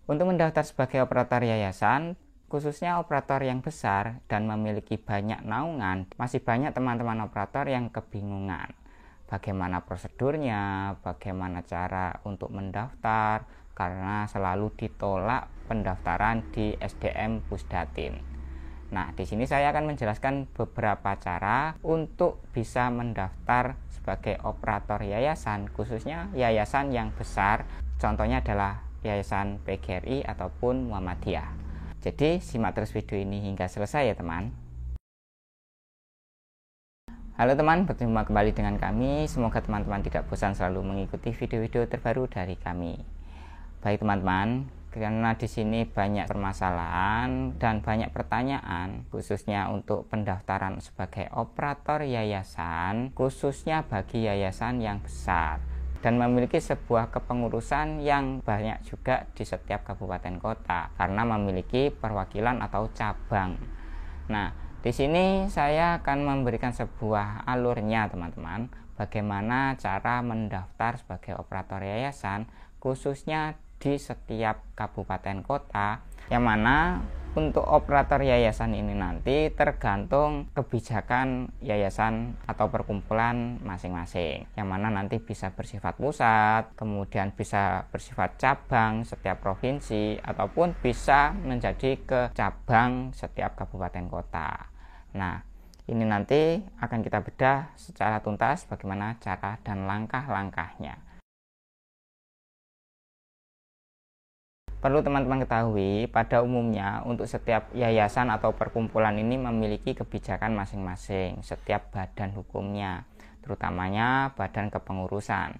Untuk mendaftar sebagai operator yayasan, khususnya operator yang besar dan memiliki banyak naungan, masih banyak teman-teman operator yang kebingungan. Bagaimana prosedurnya, bagaimana cara untuk mendaftar, karena selalu ditolak pendaftaran di SDM Pusdatin. Nah, di sini saya akan menjelaskan beberapa cara untuk bisa mendaftar sebagai operator yayasan, khususnya yayasan yang besar. Contohnya adalah Yayasan PGRI ataupun Muhammadiyah. Jadi simak terus video ini hingga selesai ya teman. Halo teman, berjumpa kembali dengan kami. Semoga teman-teman tidak bosan selalu mengikuti video-video terbaru dari kami. Baik teman-teman, karena di sini banyak permasalahan dan banyak pertanyaan, khususnya untuk pendaftaran sebagai operator yayasan, khususnya bagi yayasan yang besar dan memiliki sebuah kepengurusan yang banyak juga di setiap kabupaten kota karena memiliki perwakilan atau cabang. Nah, di sini saya akan memberikan sebuah alurnya teman-teman, bagaimana cara mendaftar sebagai operator yayasan khususnya di setiap kabupaten kota, yang mana untuk operator yayasan ini nanti tergantung kebijakan yayasan atau perkumpulan masing-masing, yang mana nanti bisa bersifat pusat, kemudian bisa bersifat cabang setiap provinsi, ataupun bisa menjadi ke cabang setiap kabupaten kota. Nah, ini nanti akan kita bedah secara tuntas bagaimana cara dan langkah-langkahnya. Perlu teman-teman ketahui, pada umumnya untuk setiap yayasan atau perkumpulan ini memiliki kebijakan masing-masing, setiap badan hukumnya, terutamanya badan kepengurusan.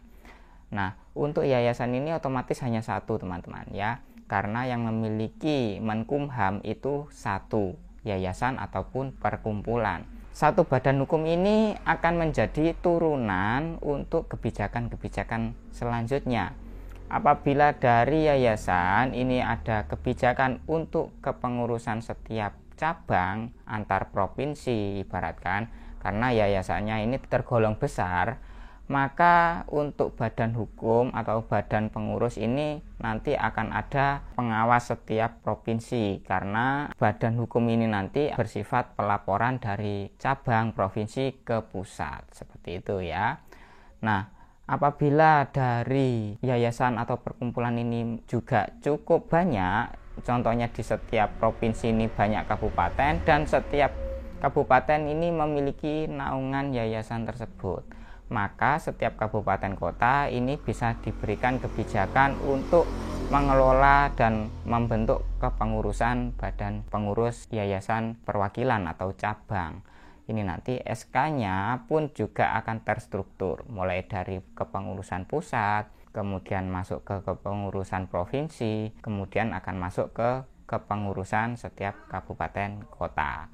Nah, untuk yayasan ini otomatis hanya satu teman-teman ya, karena yang memiliki Menkumham itu satu yayasan ataupun perkumpulan. Satu badan hukum ini akan menjadi turunan untuk kebijakan-kebijakan selanjutnya. Apabila dari yayasan ini ada kebijakan untuk kepengurusan setiap cabang antar provinsi ibaratkan, karena yayasannya ini tergolong besar, maka untuk badan hukum atau badan pengurus ini nanti akan ada pengawas setiap provinsi, karena badan hukum ini nanti bersifat pelaporan dari cabang provinsi ke pusat, seperti itu ya. Nah, apabila dari yayasan atau perkumpulan ini juga cukup banyak, contohnya di setiap provinsi ini banyak kabupaten dan setiap kabupaten ini memiliki naungan yayasan tersebut, maka setiap kabupaten kota ini bisa diberikan kebijakan untuk mengelola dan membentuk kepengurusan badan pengurus yayasan perwakilan atau cabang. Ini nanti SK-nya pun juga akan terstruktur, mulai dari kepengurusan pusat, kemudian masuk ke kepengurusan provinsi, kemudian akan masuk ke kepengurusan setiap kabupaten kota.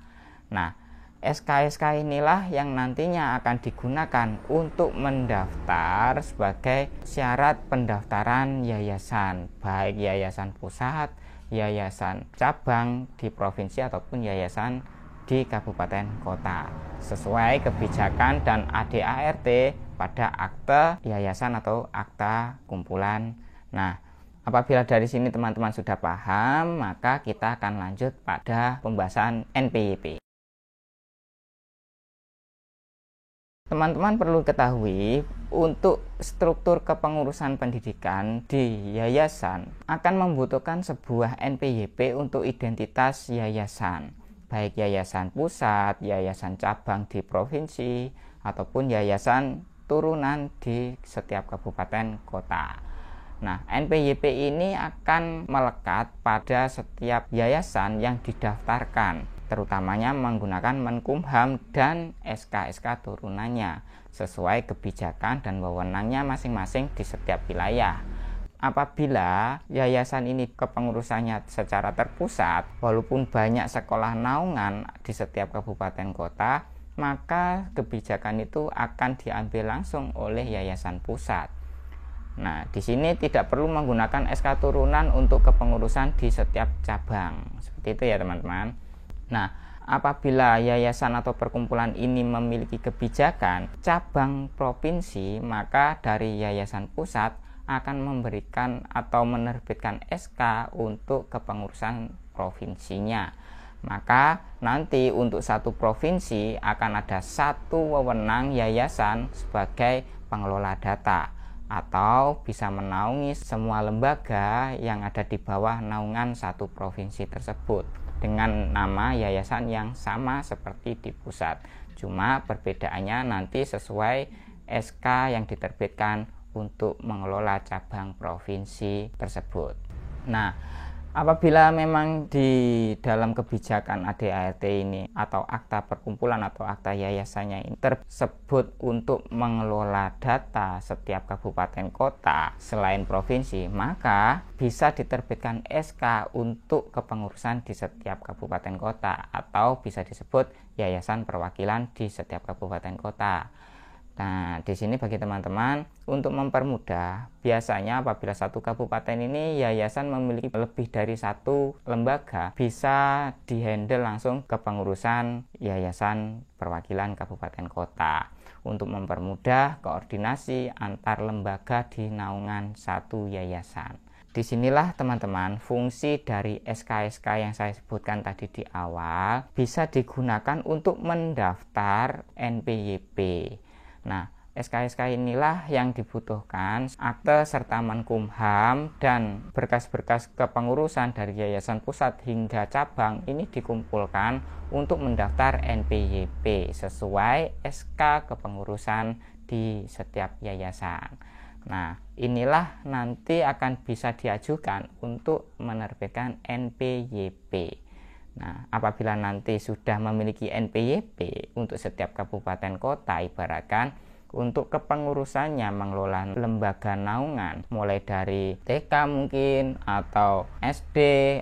Nah, SK-SK inilah yang nantinya akan digunakan untuk mendaftar sebagai syarat pendaftaran yayasan, baik yayasan pusat, yayasan cabang di provinsi ataupun yayasan di kabupaten kota, sesuai kebijakan dan ADART pada akte yayasan atau akta kumpulan. Nah, apabila dari sini teman-teman sudah paham, maka kita akan lanjut pada pembahasan NPWP. Teman-teman perlu ketahui, untuk struktur kepengurusan pendidikan di yayasan akan membutuhkan sebuah NPWP untuk identitas yayasan, baik yayasan pusat, yayasan cabang di provinsi, ataupun yayasan turunan di setiap kabupaten kota. Nah, NPWP ini akan melekat pada setiap yayasan yang didaftarkan, terutamanya menggunakan Menkumham dan SK-SK turunannya, sesuai kebijakan dan wewenangnya masing-masing di setiap wilayah. Apabila yayasan ini kepengurusannya secara terpusat, walaupun banyak sekolah naungan di setiap kabupaten kota, maka kebijakan itu akan diambil langsung oleh yayasan pusat. Nah, di sini tidak perlu menggunakan SK turunan untuk kepengurusan di setiap cabang. Seperti itu ya teman-teman. Nah, apabila yayasan atau perkumpulan ini memiliki kebijakan cabang provinsi, maka dari yayasan pusat akan memberikan atau menerbitkan SK untuk kepengurusan provinsinya. Maka nanti untuk satu provinsi akan ada satu wewenang yayasan sebagai pengelola data, atau bisa menaungi semua lembaga yang ada di bawah naungan satu provinsi tersebut dengan nama yayasan yang sama seperti di pusat. Cuma perbedaannya nanti sesuai SK yang diterbitkan untuk mengelola cabang provinsi tersebut. Nah, apabila memang di dalam kebijakan ADART ini atau akta perkumpulan atau akta yayasannya ini tersebut untuk mengelola data setiap kabupaten kota selain provinsi, maka bisa diterbitkan SK untuk kepengurusan di setiap kabupaten kota, atau bisa disebut yayasan perwakilan di setiap kabupaten kota. Nah, di sini bagi teman-teman untuk mempermudah, biasanya apabila satu kabupaten ini yayasan memiliki lebih dari satu lembaga, bisa dihandle langsung kepengurusan yayasan perwakilan kabupaten kota untuk mempermudah koordinasi antar lembaga di naungan satu yayasan. Disinilah teman-teman fungsi dari SK-SK yang saya sebutkan tadi di awal bisa digunakan untuk mendaftar NPWP. Nah, SK-SK inilah yang dibutuhkan akte serta Menkumham dan berkas-berkas kepengurusan dari yayasan pusat hingga cabang ini dikumpulkan untuk mendaftar NPWP sesuai SK kepengurusan di setiap yayasan. Nah, inilah nanti akan bisa diajukan untuk menerbitkan NPWP. Nah, apabila nanti sudah memiliki NPWP untuk setiap kabupaten kota, ibaratkan untuk kepengurusannya mengelola lembaga naungan mulai dari TK mungkin, atau SD,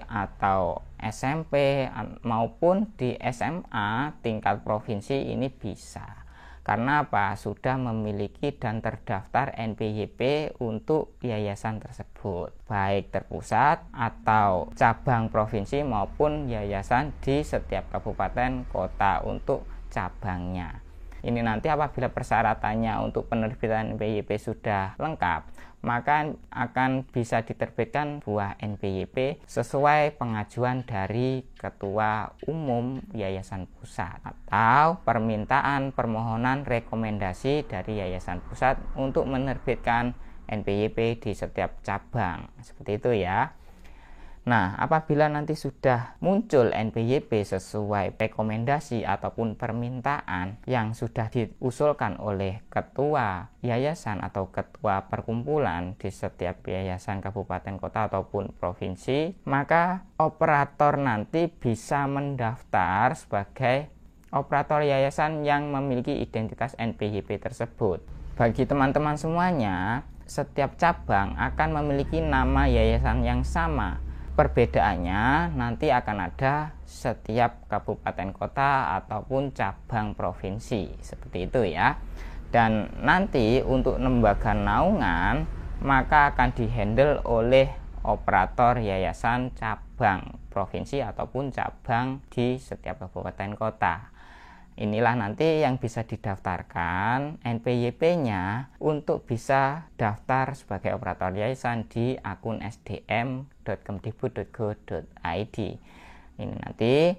atau SMP, maupun di SMA tingkat provinsi ini bisa. Karena apa? Sudah memiliki dan terdaftar NPWP untuk yayasan tersebut, baik terpusat atau cabang provinsi maupun yayasan di setiap kabupaten kota untuk cabangnya. Ini nanti apabila persyaratannya untuk penerbitan NPWP sudah lengkap, maka akan bisa diterbitkan buah NPWP sesuai pengajuan dari Ketua Umum Yayasan Pusat atau permintaan permohonan rekomendasi dari Yayasan Pusat untuk menerbitkan NPWP di setiap cabang. Seperti itu ya. Nah, apabila nanti sudah muncul NPWP sesuai rekomendasi ataupun permintaan yang sudah diusulkan oleh ketua yayasan atau ketua perkumpulan di setiap yayasan kabupaten kota ataupun provinsi, maka operator nanti bisa mendaftar sebagai operator yayasan yang memiliki identitas NPWP tersebut. Bagi teman-teman semuanya, setiap cabang akan memiliki nama yayasan yang sama. Perbedaannya nanti akan ada setiap kabupaten kota ataupun cabang provinsi, seperti itu ya. Dan nanti untuk lembaga naungan maka akan dihandle oleh operator yayasan cabang provinsi ataupun cabang di setiap kabupaten kota. Inilah nanti yang bisa didaftarkan NPWP-nya untuk bisa daftar sebagai operator yayasan di akun sdm.kemdikbud.go.id. Ini nanti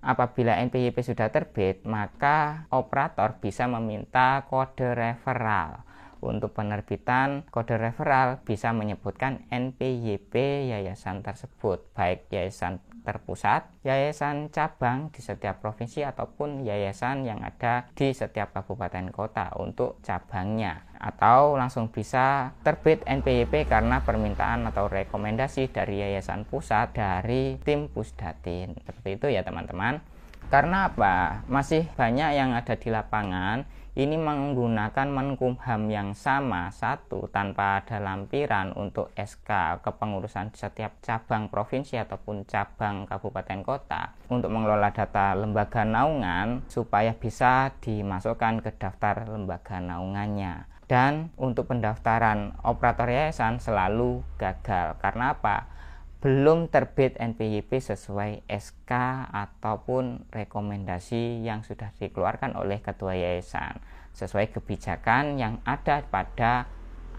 apabila NPWP sudah terbit, maka operator bisa meminta kode referral. Untuk penerbitan kode referral bisa menyebutkan NPWP yayasan tersebut, baik yayasan terpusat, yayasan cabang di setiap provinsi ataupun yayasan yang ada di setiap kabupaten kota untuk cabangnya, atau langsung bisa terbit NPWP karena permintaan atau rekomendasi dari yayasan pusat dari tim Pusdatin. Seperti itu ya teman-teman. Karena apa? Masih banyak yang ada di lapangan ini menggunakan Menkumham yang sama satu tanpa ada lampiran untuk SK kepengurusan setiap cabang provinsi ataupun cabang kabupaten kota untuk mengelola data lembaga naungan supaya bisa dimasukkan ke daftar lembaga naungannya. Dan untuk pendaftaran operator yayasan selalu gagal. Karena apa? Belum terbit NPWP sesuai SK ataupun rekomendasi yang sudah dikeluarkan oleh ketua yayasan sesuai kebijakan yang ada pada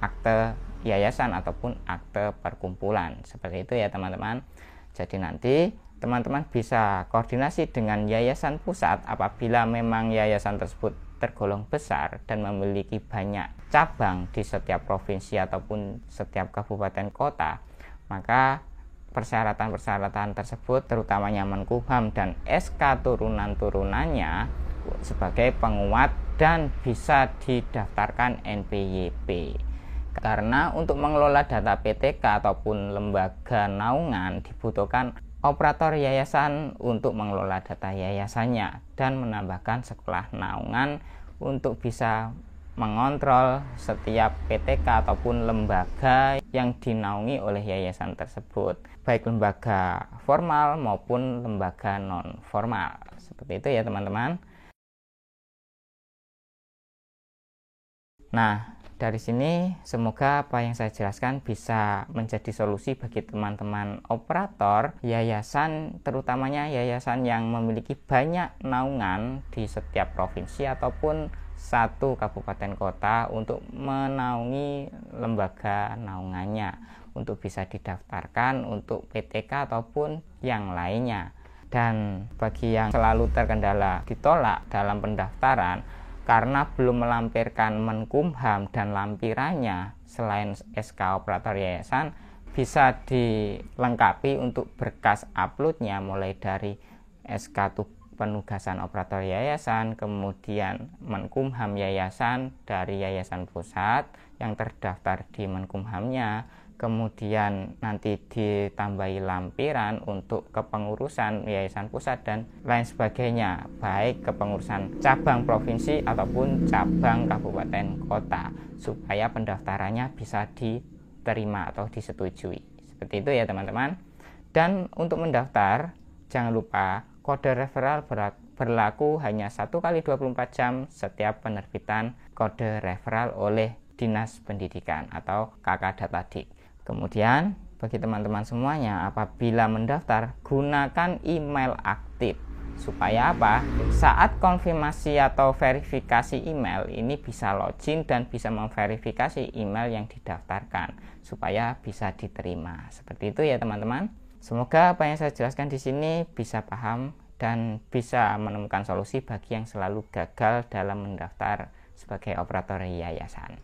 akte yayasan ataupun akte perkumpulan. Seperti itu ya teman-teman. Jadi nanti teman-teman bisa koordinasi dengan yayasan pusat apabila memang yayasan tersebut tergolong besar dan memiliki banyak cabang di setiap provinsi ataupun setiap kabupaten kota, maka persyaratan-persyaratan tersebut terutamanya Menkumham dan SK turunan-turunannya sebagai penguat dan bisa didaftarkan NPWP. Karena untuk mengelola data PTK ataupun lembaga naungan dibutuhkan operator yayasan untuk mengelola data yayasannya dan menambahkan sekolah naungan untuk bisa mengontrol setiap PTK ataupun lembaga yang dinaungi oleh yayasan tersebut, baik lembaga formal maupun lembaga non formal. Seperti itu ya teman-teman. Nah, dari sini semoga apa yang saya jelaskan bisa menjadi solusi bagi teman-teman operator yayasan, terutamanya yayasan yang memiliki banyak naungan di setiap provinsi ataupun satu kabupaten kota untuk menaungi lembaga naungannya untuk bisa didaftarkan untuk PTK ataupun yang lainnya. Dan bagi yang selalu terkendala ditolak dalam pendaftaran karena belum melampirkan Menkumham dan lampirannya, selain SK operator yayasan bisa dilengkapi untuk berkas uploadnya mulai dari SK penugasan operator yayasan, kemudian Menkumham yayasan dari yayasan pusat yang terdaftar di Menkumhamnya, kemudian nanti ditambahi lampiran untuk kepengurusan yayasan pusat dan lain sebagainya, baik kepengurusan cabang provinsi ataupun cabang kabupaten kota, supaya pendaftarannya bisa diterima atau disetujui. Seperti itu ya teman-teman. Dan untuk mendaftar jangan lupa kode referral berlaku hanya 1 kali 24 jam setiap penerbitan kode referral oleh Dinas Pendidikan atau KK Datadik. Kemudian bagi teman-teman semuanya, apabila mendaftar gunakan email aktif. Supaya apa? Saat konfirmasi atau verifikasi email ini bisa login dan bisa memverifikasi email yang didaftarkan supaya bisa diterima. Seperti itu ya teman-teman. Semoga apa yang saya jelaskan di sini bisa paham dan bisa menemukan solusi bagi yang selalu gagal dalam mendaftar sebagai operator yayasan.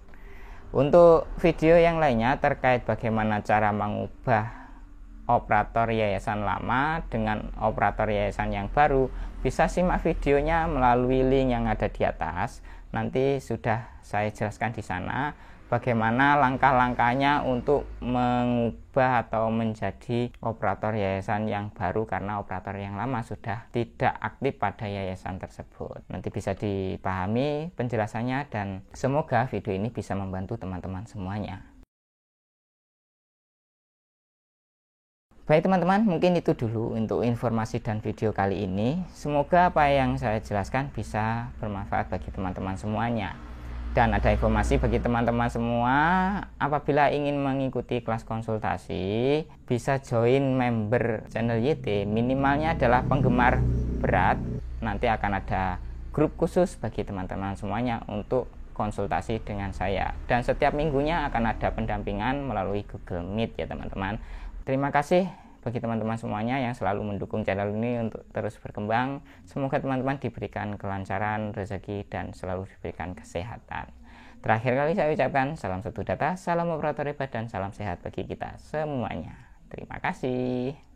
Untuk video yang lainnya terkait bagaimana cara mengubah operator yayasan lama dengan operator yayasan yang baru, bisa simak videonya melalui link yang ada di atas. Nanti sudah saya jelaskan di sana bagaimana langkah-langkahnya untuk mengubah atau menjadi operator yayasan yang baru karena operator yang lama sudah tidak aktif pada yayasan tersebut. Nanti bisa dipahami penjelasannya dan semoga video ini bisa membantu teman-teman semuanya. Baik teman-teman, mungkin itu dulu untuk informasi dan video kali ini. Semoga apa yang saya jelaskan bisa bermanfaat bagi teman-teman semuanya. Dan ada informasi bagi teman-teman semua, apabila ingin mengikuti kelas konsultasi, bisa join member channel YT, minimalnya adalah penggemar berat. Nanti akan ada grup khusus bagi teman-teman semuanya untuk konsultasi dengan saya. Dan setiap minggunya akan ada pendampingan melalui Google Meet ya teman-teman. Terima kasih bagi teman-teman semuanya yang selalu mendukung channel ini untuk terus berkembang. Semoga teman-teman diberikan kelancaran, rezeki, dan selalu diberikan kesehatan. Terakhir kali saya ucapkan salam satu data, salam operator hebat, dan salam sehat bagi kita semuanya. Terima kasih.